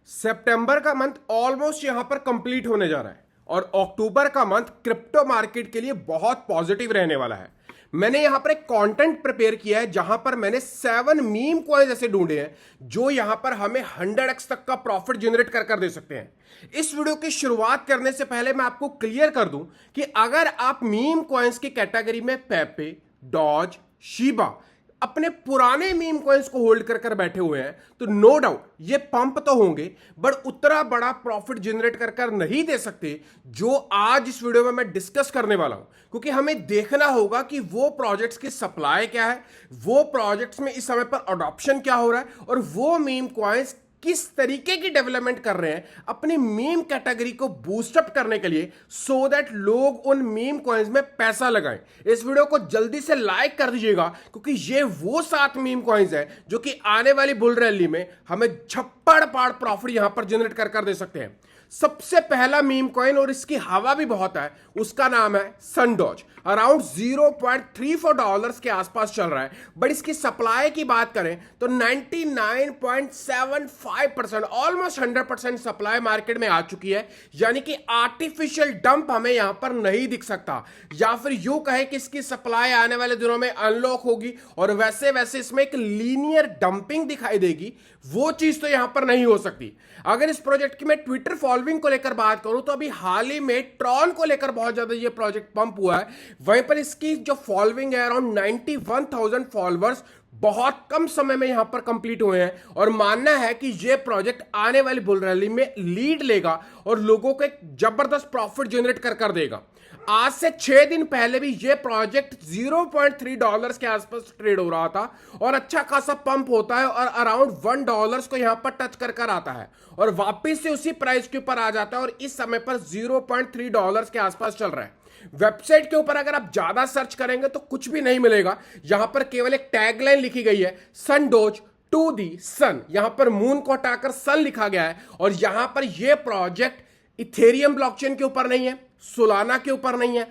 सितंबर का month almost यहां पर कंप्लीट होने जा रहा है और अक्टूबर का मंथ क्रिप्टो मार्केट के लिए बहुत पॉजिटिव रहने वाला है। मैंने यहां पर एक कंटेंट प्रिपेयर किया है जहां पर मैंने 7 मीम कॉइन्स ऐसे ढूंढे हैं जो यहां पर हमें 100x तक का प्रॉफिट जनरेट कर दे सकते हैं। इस वीडियो की शुरुआत करने से पहले मैं आपको क्लियर कर दूं कि अगर आप मीम कॉइन्स की कैटेगरी में पेपे, डॉज, शीबा अपने पुराने मीम कॉइन्स को होल्ड कर बैठे हुए हैं तो नो डाउट ये पंप तो होंगे बट उतना बड़ा प्रॉफिट जनरेट कर नहीं दे सकते जो आज इस वीडियो में मैं डिस्कस करने वाला हूं, क्योंकि हमें देखना होगा कि वो प्रोजेक्ट्स की सप्लाई क्या है, वो प्रोजेक्ट्स में इस समय पर अडॉप्शन क्या हो रहा है और वो मीम कॉइन्स किस तरीके की डेवलपमेंट कर रहे हैं अपनी मीम कैटेगरी को बूस्टअप करने के लिए, सो दैट लोग उन मीम कॉइन्स में पैसा लगाएं। इस वीडियो को जल्दी से लाइक कर दीजिएगा क्योंकि ये वो 7 मीम कॉइन्स है जो कि आने वाली बुल रैली में हमें छप्पड़ पाड़ प्रॉफिट यहां पर जनरेट कर दे सकते हैं। सबसे पहला मीम कॉइन और इसकी हवा भी बहुत है, उसका नाम है सनडॉज। अराउंड $0.34 के आसपास चल रहा है, बट इसकी सप्लाई की बात करें तो 99.75% ऑलमोस्ट 100% सप्लाई मार्केट में आ चुकी है। यानी कि आर्टिफिशियल डंप हमें यहां पर नहीं दिख सकता, या फिर यूं कहें कि इसकी सप्लाई आने वाले दिनों में अनलॉक होगी और वैसे वैसे इसमें एक लीनियर डंपिंग दिखाई देगी। वो चीज तो यहां पर नहीं हो सकती। अगर इस प्रोजेक्ट की मैं ट्विटर फॉलोइंग को लेकर बात करूं तो अभी हाल ही में ट्रॉन को लेकर बहुत ज्यादा ये प्रोजेक्ट पंप हुआ है। वहीं पर इसकी जो फॉलोइंग है अराउंड 91,000 फॉलोअर्स बहुत कम समय में यहां पर कंप्लीट हुए हैं और मानना है कि यह प्रोजेक्ट आने वाली बुल रैली में लीड लेगा और लोगों को एक जबरदस्त प्रॉफिट जनरेट कर देगा। आज से 6 दिन पहले भी यह प्रोजेक्ट $0.3 के आसपास ट्रेड हो रहा था और अच्छा खासा पंप होता है और अराउंड $1 को यहां पर टच कर आता है और वापस से उसी प्राइस के ऊपर आ जाता है और इस समय पर $0.3 के आसपास चल रहा है। वेबसाइट के ऊपर अगर आप ज्यादा सर्च करेंगे तो कुछ भी नहीं मिलेगा। यहां पर केवल एक टैगलाइन लिखी गई है, सनडोज टू दी सन। यहां पर मून को हटाकर सन लिखा गया है और यहां पर यह प्रोजेक्ट इथेरियम ब्लॉकचेन के ऊपर नहीं है, सोलाना के ऊपर नहीं है,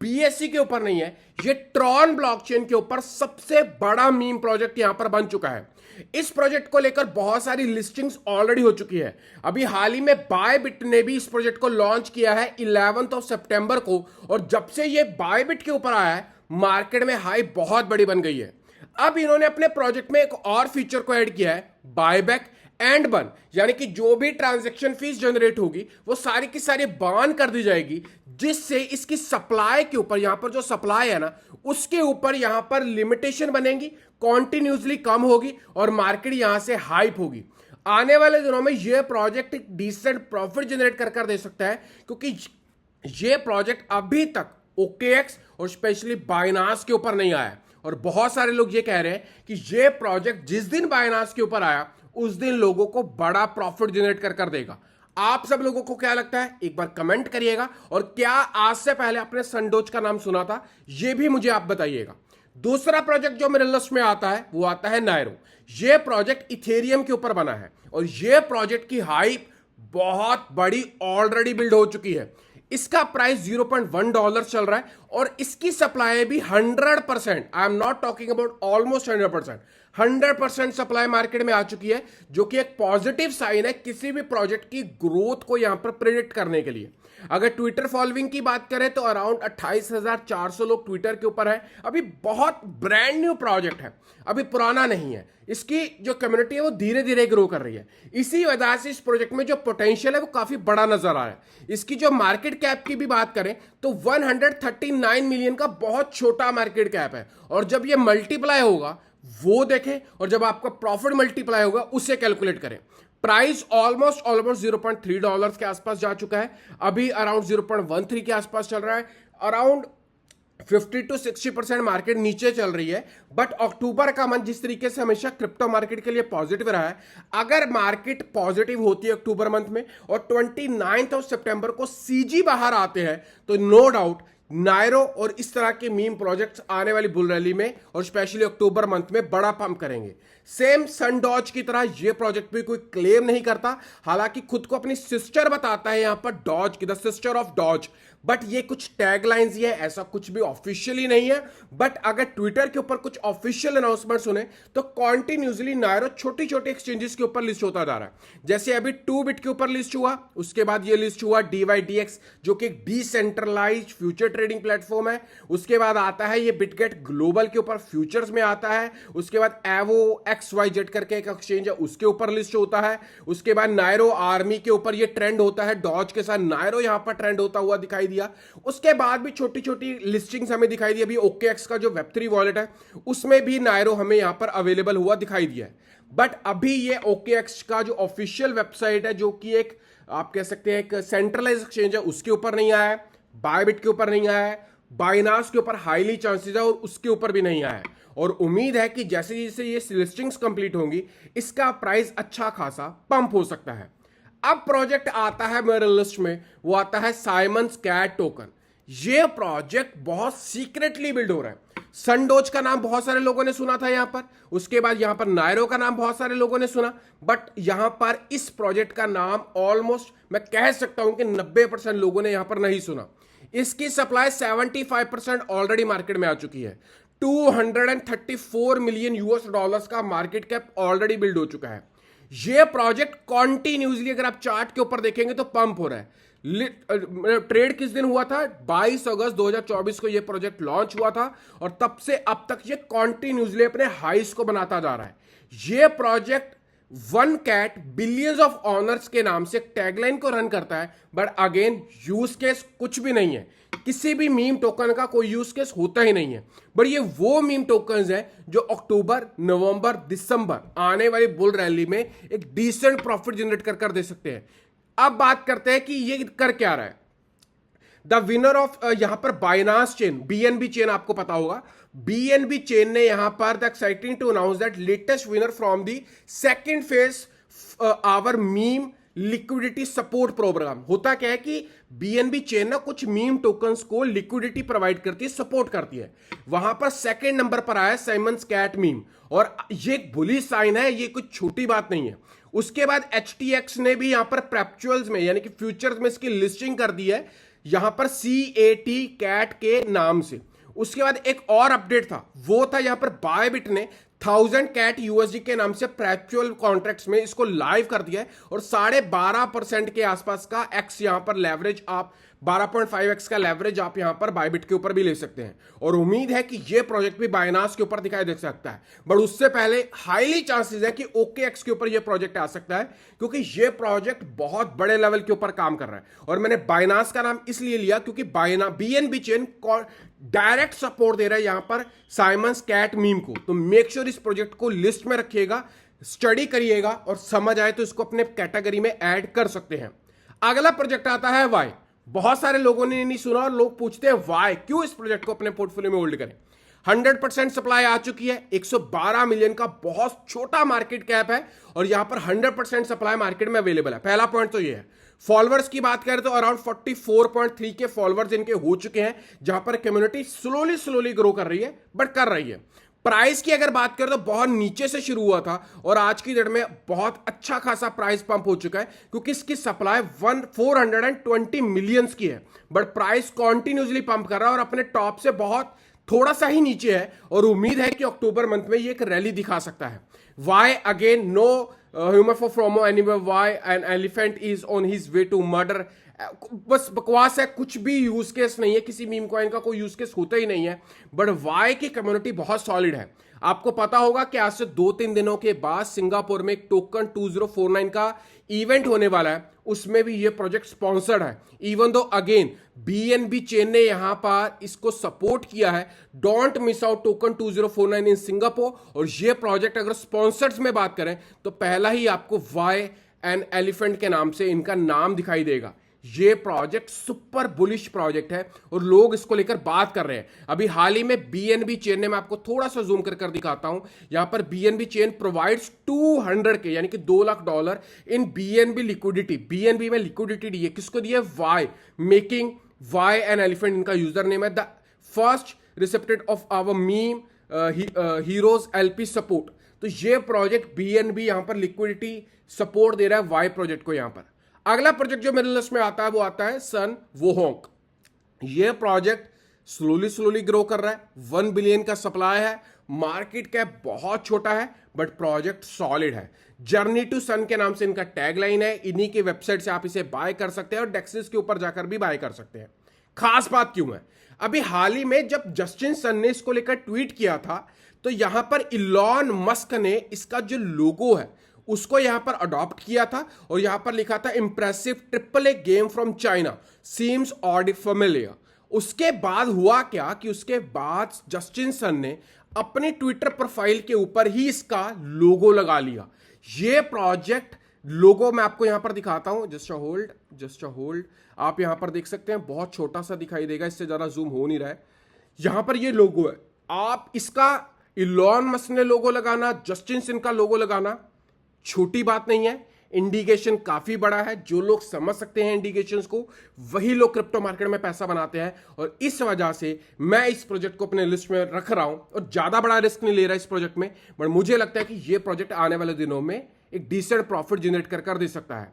बीएससी के ऊपर नहीं है, ये ट्रॉन ब्लॉकचेन के ऊपर सबसे बड़ा मीम प्रोजेक्ट यहां पर बन चुका है। इस प्रोजेक्ट को लेकर बहुत सारी लिस्टिंग्स ऑलरेडी हो चुकी है। अभी हाल ही में बायबिट ने भी इस प्रोजेक्ट को लॉन्च किया है 11 सितंबर को और जब से ये बायबिट के ऊपर आया है मार्केट में हाई बहुत बड़ी बन गई है। अब इन्होंने अपने प्रोजेक्ट में एक और फीचर को ऐड किया है, बायबैक एंड बर्न, यानी कि जो भी ट्रांजैक्शन फीस जनरेट होगी वो सारी की सारी बान कर दी जाएगी, जिससे इसकी सप्लाई के ऊपर, यहां पर जो सप्लाई है ना उसके ऊपर यहां पर लिमिटेशन बनेगी, कॉन्टिन्यूसली कम होगी और मार्केट यहां से हाइप होगी। आने वाले दिनों में यह प्रोजेक्ट एक डिसेंट प्रॉफिट जनरेट कर दे सकता है क्योंकि यह प्रोजेक्ट अभी तक OKX और स्पेशली बाइनांस के ऊपर नहीं आया और बहुत सारे लोग ये कह रहे हैं कि यह प्रोजेक्ट जिस दिन बाइनांस के ऊपर आया उस दिन लोगों को बड़ा प्रॉफिट जनरेट कर देगा। आप सब लोगों को क्या लगता है एक बार कमेंट करिएगा और क्या आज से पहले आपने सनडोज का नाम सुना था यह भी मुझे आप बताइएगा। दूसरा प्रोजेक्ट जो मेरे लिस्ट में आता है वो आता है नायरो। यह प्रोजेक्ट इथेरियम के ऊपर बना है और यह प्रोजेक्ट की हाइप बहुत बड़ी ऑलरेडी बिल्ड हो चुकी है। इसका प्राइस $0.1 चल रहा है और इसकी सप्लाई भी 100%, आई am not talking about almost 100% supply market में आ चुकी है, जो कि एक पॉजिटिव साइन है किसी भी प्रोजेक्ट की ग्रोथ को यहां पर प्रेडिक्ट करने के लिए। अगर ट्विटर फॉलोइंग की बात करें तो अराउंड 28,400 लोग ट्विटर के ऊपर है। अभी बहुत ब्रांड न्यू प्रोजेक्ट है, अभी पुराना नहीं है। इसकी जो कम्युनिटी है वो धीरे धीरे ग्रो कर रही है। इसी वजह से इस प्रोजेक्ट में जो पोटेंशियल है वो काफी बड़ा नजर आ रहा है। इसकी जो मार्केट कैप की भी बात करें तो 139 मिलियन का बहुत छोटा मार्केट कैप है और जब ये मल्टीप्लाई होगा वो देखें और जब आपका प्रॉफिट मल्टीप्लाई होगा उसे कैलकुलेट करें। प्राइस ऑलमोस्ट $0.3 के आसपास जा चुका है, अभी अराउंड 0.13 के आसपास चल रहा है। अराउंड 50 to 60% मार्केट नीचे चल रही है। बट अक्टूबर का मंथ जिस तरीके से हमेशा क्रिप्टो मार्केट के लिए पॉजिटिव रहा है, अगर मार्केट पॉजिटिव होती है अक्टूबर मंथ में और 29 सितंबर को सीजी बाहर आते हैं तो नो डाउट नायरो और इस तरह के मीम प्रोजेक्ट्स आने वाली बुल रैली में और स्पेशली अक्टूबर मंथ में बड़ा पंप करेंगे। सेम सनडॉज की तरह ये प्रोजेक्ट भी कोई क्लेम नहीं करता, हालांकि खुद को अपनी सिस्टर बताता है यहां पर डॉज की, the sister of Doge. But ये कुछ टैगलाइंस ही है, ऐसा कुछ भी ऑफिशियली नहीं है। बट अगर ट्विटर के ऊपर कुछ ऑफिशियल अनाउंसमेंट सुने तो कॉन्टिन्यूसली नायरो छोटी छोटी एक्सचेंजेस के ऊपर लिस्ट होता जा रहा है। जैसे अभी 2bit के ऊपर लिस्ट हुआ, उसके बाद ये लिस्ट हुआ DYDX जो कि एक डिसेंट्रलाइज्ड फ्यूचर ट्रेडिंग प्लेटफॉर्म है। उसके बाद आता है ये बिटगेट ग्लोबल के ऊपर फ्यूचर्स में आता है। उसके बाद एवो XYZ करके एक एक्सचेंज है, उसके ऊपर लिस्ट होता है। उसके बाद नायरो आर्मी के ऊपर ये ट्रेंड होता है, डॉज के साथ नायरो यहां पर ट्रेंड होता हुआ दिखाई दिया। उसके बाद भी छोटी छोटी लिस्टिंग्स हमें दिखाई दी। अभी OKX का जो Web3 वॉलेट है उसमें भी नायरो हमें यहां पर अवेलेबल हुआ दिखाई दिया है। बट अभी ये OKX का जो ऑफिशियल वेबसाइट है, जो कि एक आप कह सकते हैं एक सेंट्रलाइज एक्सचेंज है, उसके ऊपर नहीं आया है, बायबिट के ऊपर नहीं आया है, बाइनास के ऊपर हाईली चांसेस है और उसके ऊपर भी नहीं आया है। और उम्मीद है कि जैसे जैसे ये लिस्टिंग्स कंप्लीट होंगी इसका प्राइस अच्छा खासा पंप हो सकता है। अब प्रोजेक्ट आता है मेरे लिस्ट में, वो आता है साइमंस कैट टोकन। ये प्रोजेक्ट बहुत सीक्रेटली बिल्ड हो रहा है। सनडोज का नाम बहुत सारे लोगों ने सुना था यहां पर, उसके बाद यहां पर नायरो का नाम बहुत सारे लोगों ने सुना, बट यहां पर इस प्रोजेक्ट का नाम ऑलमोस्ट मैं कह सकता हूं कि 90% लोगों ने यहां पर नहीं सुना। इसकी सप्लाई 75% ऑलरेडी मार्केट में आ चुकी है। 234 मिलियन US डॉलर्स का मार्केट कैप ऑलरेडी बिल्ड हो चुका है। ये प्रोजेक्ट कॉन्टिन्यूसली अगर आप चार्ट के ऊपर देखेंगे तो पंप हो रहा है। ट्रेड किस दिन हुआ था? 22 अगस्त 2024 को ये प्रोजेक्ट लॉन्च हुआ था और तब से अब तक ये कॉन्टिन्यूसली अपने हाइस को बनाता जा रहा है। ये project one cat billions of owners के नाम से टैगलाइन को रन करता है, बट अगेन यूज केस कुछ भी नहीं है। किसी भी मीम टोकन का कोई यूज केस होता ही नहीं है। बट ये वो मीम टोकन्स है जो अक्टूबर, नवंबर, दिसंबर आने वाली बुल रैली में एक डिसेंट प्रॉफिट जनरेट कर दे सकते हैं। अब बात करते हैं कि ये कर क्या रहा है। द विनर ऑफ यहां पर बाइनास चेन, BNB चेन आपको पता होगा, BNB चेन ने यहां पर the exciting to announce that latest winner from the second phase our meme liquidity support program. होता क्या है कि BNB चेन ना कुछ मीम टोकन्स को लिक्विडिटी प्रोवाइड करती है, सपोर्ट करती है। वहां पर सेकंड नंबर पर आया साइमंस कैट मीम, और ये एक बुलिश साइन है, ये कुछ छोटी बात नहीं है। उसके बाद HTX ने भी यहां पर परपेचुअल्स में यानी कि फ्यूचर्स में इसकी लिस्टिंग कर दी है, यहां पर CAT कैट के नाम से। उसके बाद एक और अपडेट था, वो था यहां पर बायबिट ने 1000 कैट USD के नाम से परपेचुअल कॉन्ट्रैक्ट्स में इसको लाइव कर दिया है और 12.5% के आसपास का एक्स यहां पर लेवरेज, आप 12.5x का लेवरेज आप यहां पर बायबिट के ऊपर भी ले सकते हैं। और उम्मीद है कि यह प्रोजेक्ट भी बाइनास के ऊपर दिखाई दे सकता है, बट उससे पहले हाईली चांसेस है कि OKX के ऊपर यह प्रोजेक्ट आ सकता है, क्योंकि यह प्रोजेक्ट बहुत बड़े लेवल के ऊपर काम कर रहा है। और मैंने बाइनास का नाम इसलिए लिया क्योंकि BNB चेन डायरेक्ट सपोर्ट दे रहा है यहां पर साइमंस कैट मीम को। तो मेक श्योर इस प्रोजेक्ट को लिस्ट में रखिएगा, स्टडी करिएगा और समझ आए तो इसको अपने कैटेगरी में ऐड कर सकते हैं। अगला प्रोजेक्ट आता है वाई। बहुत सारे लोगों ने नहीं सुना और लोग पूछते हैं वाई, क्यों इस प्रोजेक्ट को अपने पोर्टफोलियो में होल्ड करें। 100% सप्लाई आ चुकी है, 112 मिलियन का बहुत छोटा मार्केट कैप है और यहां पर 100% सप्लाई मार्केट में अवेलेबल है। पहला पॉइंट तो ये है। फॉलोअर्स की बात करें तो अराउंड 44.3 के फॉलोअर्स इनके हो चुके हैं, जहां पर कम्युनिटी स्लोली ग्रो कर रही है, बट कर रही है। प्राइस की अगर बात करें तो बहुत नीचे से शुरू हुआ था और आज की डेट में बहुत अच्छा खासा प्राइस पंप हो चुका है, क्योंकि इसकी सप्लाई 420 मिलियंस की है, बट प्राइस कॉन्टिन्यूसली पंप कर रहा है और अपने टॉप से बहुत थोड़ा सा ही नीचे है। और उम्मीद है कि अक्टूबर मंथ में ये एक रैली दिखा सकता है। Why again no humour for fromo anywhere, why an elephant is on his way to murder. बस बकवास है, कुछ भी यूज केस नहीं है, किसी मीम कॉइन का कोई यूज केस होता ही नहीं है। बट वाई की कम्युनिटी बहुत सॉलिड है। आपको पता होगा कि आज से 2-3 दिनों के बाद सिंगापुर में एक टोकन 2049 का इवेंट होने वाला है, उसमें भी ये प्रोजेक्ट स्पॉन्सर्ड है। Even though again BNB chain ने यहां पर इसको सपोर्ट किया है। Don't miss out token 2049 in Singapore. और ये प्रोजेक्ट अगर स्पॉन्सर्स में बात करें तो पहला ही आपको वाई एंड एलिफेंट के नाम से इनका नाम दिखाई देगा। ये प्रोजेक्ट सुपर बुलिश प्रोजेक्ट है और लोग इसको लेकर बात कर रहे हैं। अभी हाल ही में BNB चेन ने, मैं आपको थोड़ा सा जूम कर दिखाता हूं, यहां पर BNB चेन प्रोवाइड्स 200 के यानी कि $2 lakh in BNB liquidity. BNB में लिक्विडिटी दी है, किसको दी है? Why, making why and elephant इनका यूजर नेम है। The first recepted of our meme heroes LP support. तो ये प्रोजेक्ट BNB यहां पर लिक्विडिटी सपोर्ट दे रहा है वाई प्रोजेक्ट को। यहां पर अगला प्रोजेक्ट जो मेरे लिस्ट में आता है वो आता है सन वोहोंग। ये प्रोजेक्ट स्लोली ग्रो कर रहा है, 1 बिलियन का सप्लाई है, मार्केट कैप बहुत छोटा है बट प्रोजेक्ट सॉलिड है। जर्नी टू सन के नाम से इनका टैगलाइन है, इन्हीं की वेबसाइट से आप इसे बाय कर सकते हैं और डेक्सिस के ऊपर जाकर भी बाय कर सकते हैं। खास बात क्यों है, अभी हाल ही में जब जस्टिन सन ने इसको लेकर ट्वीट किया था तो यहां पर इलॉन मस्क ने इसका जो लोगो है उसको यहां पर अडॉप्ट किया था और यहां पर लिखा था impressive AAA game from China seems odd familiar. उसके बाद हुआ क्या कि उसके बाद जस्टिन सन ने अपने ट्विटर प्रोफाइल के ऊपर ही इसका लोगो लगा लिया। ये प्रोजेक्ट लोगो मैं आपको यहां पर दिखाता हूं, जस्ट अ होल्ड। आप यहां पर देख सकते हैं, बहुत छोटा सा दिखाई देगा, इससे ज्यादा जूम हो नहीं रहा है। यहां पर ये लोगो है, आप इसका इलॉन मस्क ने लोगो लगाना, जस्टिन सन का लोगो लगाना छोटी बात नहीं है। इंडिकेशन काफी बड़ा है, जो लोग समझ सकते हैं इंडिकेशंस को वही लोग क्रिप्टो मार्केट में पैसा बनाते हैं। और इस वजह से मैं इस प्रोजेक्ट को अपने लिस्ट में रख रहा हूं और ज्यादा बड़ा रिस्क नहीं ले रहा इस प्रोजेक्ट में, बट मुझे लगता है कि यह प्रोजेक्ट आने वाले दिनों में एक डिसेंट प्रॉफिट जनरेट कर दे सकता है।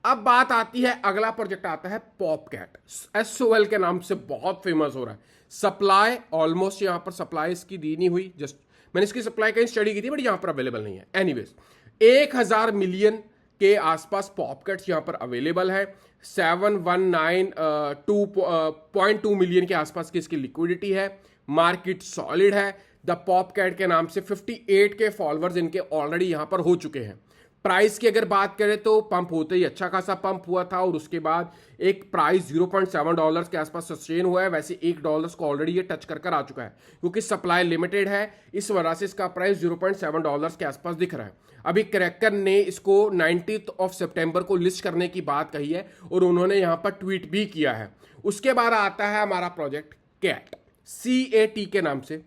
अब बात आती है, अगला प्रोजेक्ट आता है पॉपकैट, SOL के नाम से बहुत फेमस हो रहा है। सप्लाई ऑलमोस्ट यहां पर सप्लाई इसकी दी नहीं हुई, जस्ट मैंने इसकी सप्लाई कहीं स्टडी की थी बट यहां पर अवेलेबल नहीं है। एनीवेज 1000 मिलियन के आसपास पॉपकैट्स यहां पर अवेलेबल है। 719.2 मिलियन के आसपास की इसकी लिक्विडिटी है, मार्केट सॉलिड है। द पॉपकैट के नाम से 58 के फॉलोअर्स इनके ऑलरेडी यहां पर हो चुके हैं। प्राइस की अगर बात करें तो पंप होते ही अच्छा खासा पंप हुआ था और उसके बाद एक प्राइस $0.7 के आसपास सस्टेन हुआ है। वैसे $1 को ऑलरेडी ये टच कर आ चुका है, क्योंकि सप्लाई लिमिटेड है, इस वजह से इसका प्राइस $0.7 के आसपास दिख रहा है। अभी क्रैकर ने इसको 19 सितंबर को लिस्ट करने की बात कही है और उन्होंने यहां पर ट्वीट भी किया है। उसके बाद आता है हमारा प्रोजेक्ट कैट, CAT के नाम से।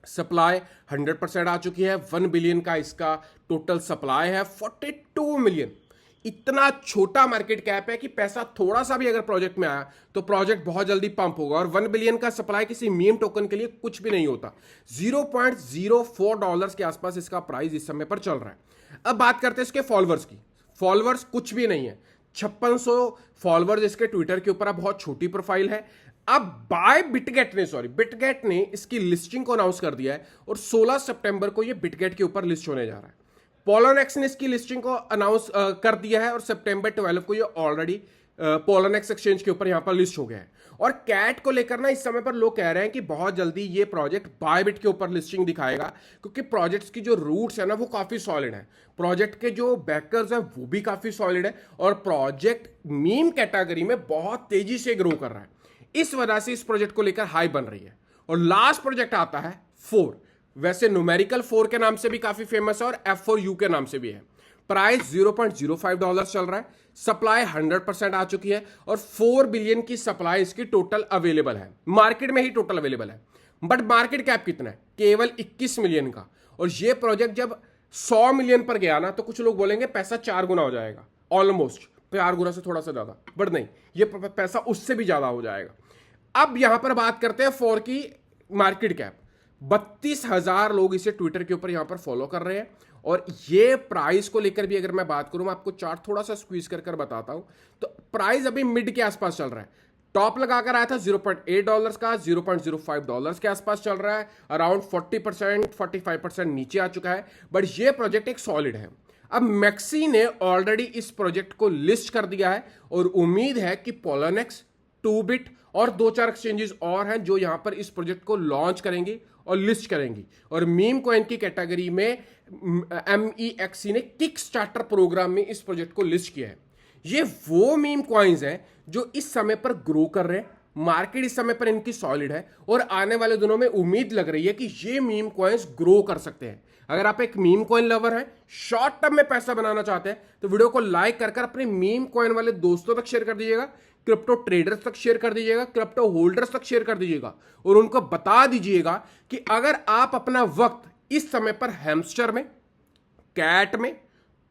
सप्लाई 100% आ चुकी है, 1 बिलियन का इसका टोटल सप्लाई है। 42 मिलियन, इतना छोटा मार्केट कैप है कि पैसा थोड़ा सा भी अगर प्रोजेक्ट में आया तो प्रोजेक्ट बहुत जल्दी पंप होगा। और 1 बिलियन का सप्लाई किसी मीम टोकन के लिए कुछ भी नहीं होता। $0.04 के आसपास इसका प्राइस इस समय पर चल रहा है। अब बात करते हैं इसके फॉलोअर्स की। फॉलोअर्स कुछ भी नहीं है, 5600 फॉलोअर्स इसके ट्विटर के ऊपर। बहुत छोटी प्रोफाइल है। अब बिटगेट ने इसकी लिस्टिंग को अनाउंस कर दिया है और 16 सितंबर को ये बिटगेट के ऊपर लिस्ट होने जा रहा है। पोलोनेक्स ने इसकी लिस्टिंग को अनाउंस कर दिया है और सितंबर 12 को ये ऑलरेडी पोलोनेक्स एक्सचेंज के ऊपर यहां पर लिस्ट हो गया है। और कैट को लेकर ना इस समय पर लोग कह रहे हैं कि बहुत जल्दी ये प्रोजेक्ट बायबिट के ऊपर लिस्टिंग दिखाएगा, क्योंकि प्रोजेक्ट्स की जो रूट्स है ना वो काफी सॉलिड है, प्रोजेक्ट के जो बैकर्स है वो भी काफी सॉलिड है और प्रोजेक्ट मीम कैटेगरी में बहुत तेजी से ग्रो कर रहा है। इस वजह से इस प्रोजेक्ट को लेकर हाई बन रही है। और लास्ट प्रोजेक्ट आता है 4, वैसे न्यूमेरिकल 4 के नाम से भी काफी फेमस है और F4U के नाम से भी है। प्राइस $0.05 चल रहा है, सप्लाई 100% आ चुकी है और 4 बिलियन की सप्लाई इसकी टोटल अवेलेबल है, मार्केट में ही टोटल अवेलेबल है। बट मार्केट कैप कितना है, केवल 21 मिलियन का। और ये प्रोजेक्ट जब 100 मिलियन पर गया ना तो कुछ लोग बोलेंगे पैसा 4 गुना हो जाएगा, ऑलमोस्ट 4 गुना से थोड़ा सा ज्यादा, बट नहीं, ये पैसा उससे भी ज्यादा हो जाएगा। अब यहां पर बात करते हैं 4 की मार्केट कैप। 32,000 लोग इसे ट्विटर के ऊपर यहां पर फॉलो कर रहे हैं। और ये प्राइस को लेकर भी अगर मैं बात करूं, मैं आपको चार्ट थोड़ा सा स्क्वीज कर बताता हूं, तो प्राइस अभी मिड के आसपास चल रहा है। टॉप लगाकर आया था $0.8 का, $0.05 के आसपास चल रहा है, अराउंड 40% 45% नीचे आ चुका है। बट ये प्रोजेक्ट एक सॉलिड है। अब मैक्सी ने ऑलरेडी इस प्रोजेक्ट को लिस्ट कर दिया है और उम्मीद है कि पोलोनेक्स, 2बिट और 2-4 एक्सचेंजेस और हैं जो यहां पर इस प्रोजेक्ट को लॉन्च करेंगी और लिस्ट करेंगी। और मीम कॉइन की कैटेगरी में MEXC ने किक स्टार्टर प्रोग्राम में इस प्रोजेक्ट को लिस्ट किया है। ये वो मीम कॉइन्स हैं जो इस समय पर ग्रो कर रहे हैं, मार्केट इस समय पर इनकी सॉलिड है और आने वाले दिनों में उम्मीद लग रही है कि ये मीम कॉइन्स ग्रो कर सकते हैं। अगर आप एक मीम कॉइन लवर हैं, शॉर्ट टर्म में पैसा बनाना चाहते हैं, तो वीडियो को लाइक कर अपने मीम कॉइन वाले दोस्तों तक शेयर कर दीजिएगा, क्रिप्टो ट्रेडर्स तक शेयर कर दीजिएगा, क्रिप्टो होल्डर्स तक शेयर कर दीजिएगा और उनको बता दीजिएगा कि अगर आप अपना वक्त इस समय पर हैमस्टर में, कैट में,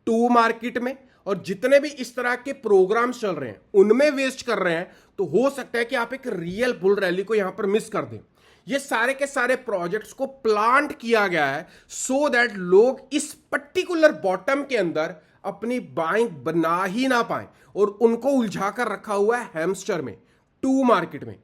2 मार्केट में और जितने भी इस तरह के प्रोग्राम्स चल रहे हैं उनमें वेस्ट कर रहे हैं, तो हो सकता है कि आप एक रियल बुल रैली को यहां पर मिस कर दें। ये सारे के सारे प्रोजेक्ट्स को प्लांट किया गया है सो दैट लोग इस पर्टिकुलर बॉटम के अंदर अपनी बाइंग बना ही ना पाए और उनको उलझा कर रखा हुआ है हैमस्टर में, टू मार्केट में,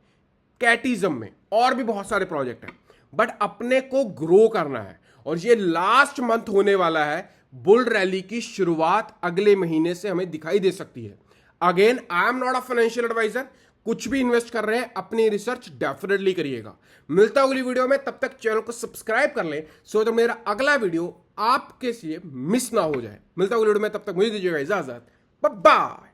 कैटिज्म में, और भी बहुत सारे प्रोजेक्ट हैं। बट अपने को ग्रो करना है और ये लास्ट मंथ होने वाला है। बुल रैली की शुरुआत अगले महीने से हमें दिखाई दे सकती है। Again, I am not a financial advisor. कुछ भी इन्वेस्ट कर रहे हैं, अपनी रिसर्च डेफिनेटली करिएगा। मिलता अगली वीडियो में, तब तक चैनल को सब्सक्राइब कर लें सो तो मेरा अगला वीडियो आपके लिए मिस ना हो जाए। मिलता अगली वीडियो में, तब तक मुझे दीजिएगा इजाजत। Bye bye.